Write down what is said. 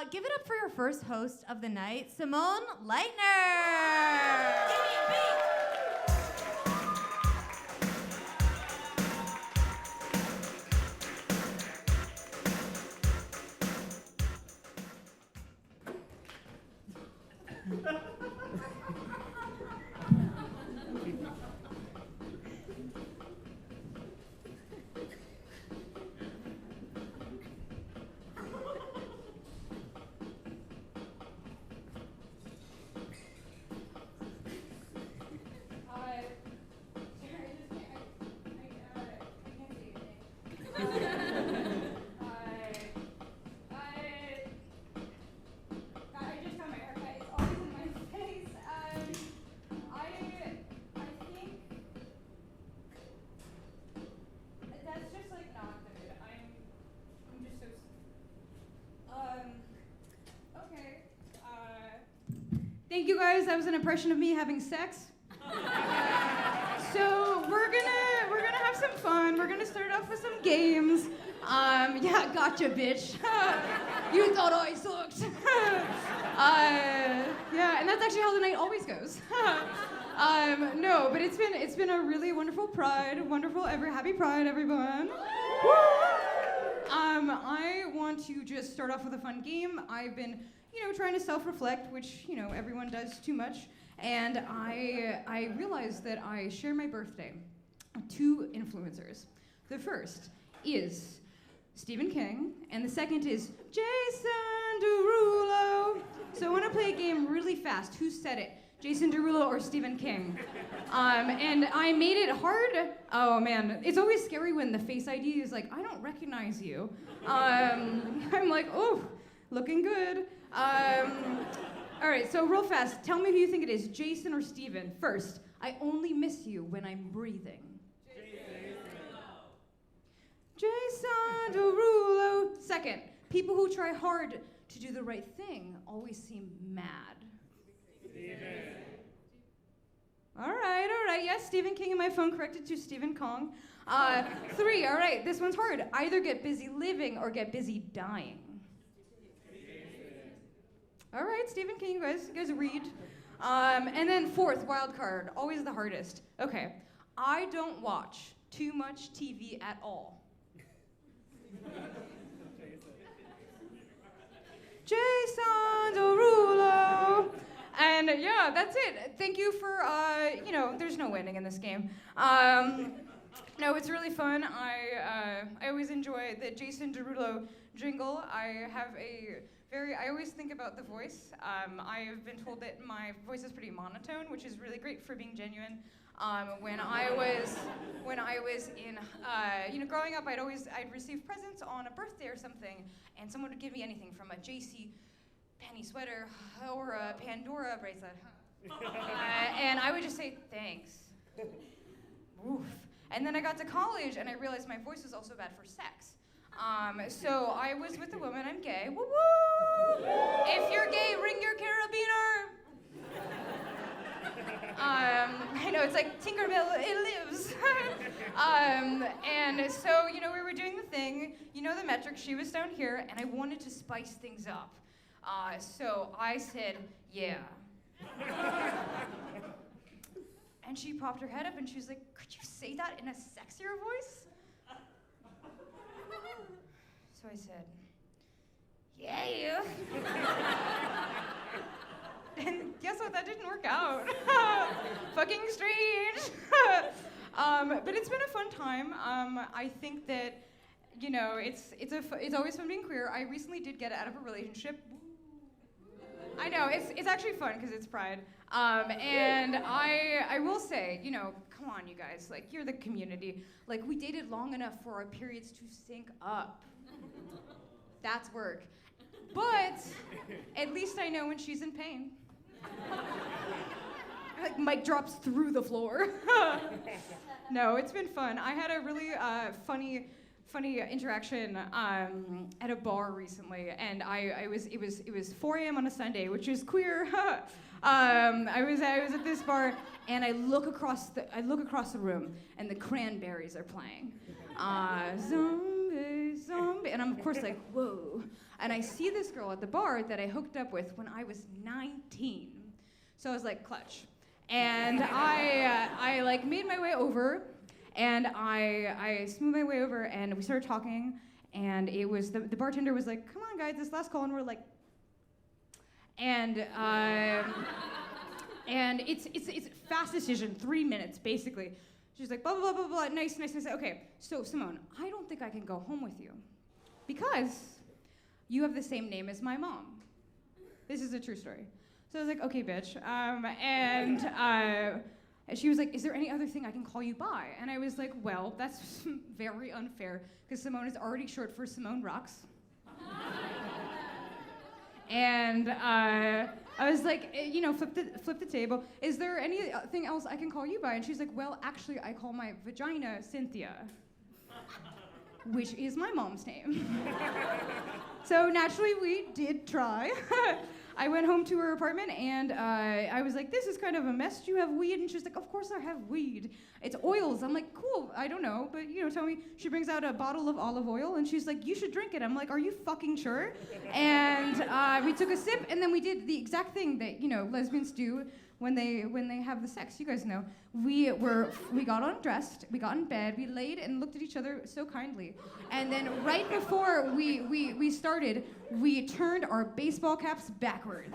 Give it up for your first host of the night, Simone Leitner. Thank you guys. That was an impression of me having sex. So we're gonna have some fun. We're gonna start off with some games. Yeah, gotcha, bitch. You thought I sucked. Yeah, and that's actually how the night always goes. No, but it's been a really wonderful Pride. Happy Pride, everyone. I want to just start off with a fun game. I've been trying to self-reflect, which, everyone does too much. And I realized that I share my birthday with two influencers. The first is Stephen King, and the second is Jason Derulo. So I want to play a game really fast. Who said it? Jason Derulo or Stephen King? And I made it hard. Oh man, it's always scary when the face ID is like, I don't recognize you. I'm like, oh, looking good. All right, so real fast, tell me who you think it is, Jason or Steven. First, I only miss you when I'm breathing. Jason Derulo. Second, people who try hard to do the right thing always seem mad. Steven. All right, yes, Stephen King, and my phone corrected to Stephen Kong. 3, all right, this one's hard. Either get busy living or get busy dying. All right, Stephen King, you guys read. And then 4th, wild card, always the hardest. Okay, I don't watch too much TV at all. Jason Derulo. And yeah, that's it. Thank you for, there's no winning in this game. No, it's really fun. I always enjoy the Jason Derulo jingle. I always think about the voice. I have been told that my voice is pretty monotone, which is really great for being genuine. When I was in, growing up, I'd receive presents on a birthday or something, and someone would give me anything from a JC penny sweater or a Pandora bracelet. And I would just say, thanks. Oof. And then I got to college, and I realized my voice was also bad for sex. So I was with a woman, I'm gay, woo woo! If you're gay, ring your carabiner! I know, it's like Tinkerbell, it lives. And so, we were doing the thing, the metric, she was down here, and I wanted to spice things up. So I said, yeah. And she popped her head up and she was like, could you say that in a sexier voice? So I said, yeah. And guess what? That didn't work out. Fucking strange. But it's been a fun time. I think that, it's always fun being queer. I recently did get out of a relationship. I know, it's actually fun because it's Pride. And I will say, come on, you guys, like, you're the community. Like, we dated long enough for our periods to sync up. That's work. But at least I know when she's in pain. Like, mic drops through the floor. No, it's been fun. I had a really funny interaction at a bar recently, and it was 4 a.m. on a Sunday, which is queer. I was at this bar, and I look across the room, and the Cranberries are playing. Zombies, zombie. And I'm, of course, like, whoa. And I see this girl at the bar that I hooked up with when I was 19. So I was like, clutch. And I like, made my way over, and I smoothed my way over, and we started talking, and it was, the bartender was like, come on, guys, this last call, and we're like, and it's a fast decision, 3 minutes, basically. She's like, blah, blah, blah, blah, blah, nice. Okay, so Simone, I don't think I can go home with you because you have the same name as my mom. This is a true story. So I was like, okay, bitch. And she was like, is there any other thing I can call you by? And I was like, well, that's very unfair because Simone is already short for Simone Rocks. And I was like, flip the table. Is there anything else I can call you by? And she's like, well, actually, I call my vagina Cynthia, which is my mom's name. So naturally, we did try. I went home to her apartment, and I was like, this is kind of a mess. Do you have weed? And she's like, of course I have weed. It's oils. I'm like, cool, I don't know, but tell me. She brings out a bottle of olive oil, and she's like, you should drink it. I'm like, are you fucking sure? And we took a sip, and then we did the exact thing that, lesbians do when they have the sex. You guys know. We got undressed, we got in bed, we laid and looked at each other so kindly. And then right before we started, we turned our baseball caps backwards.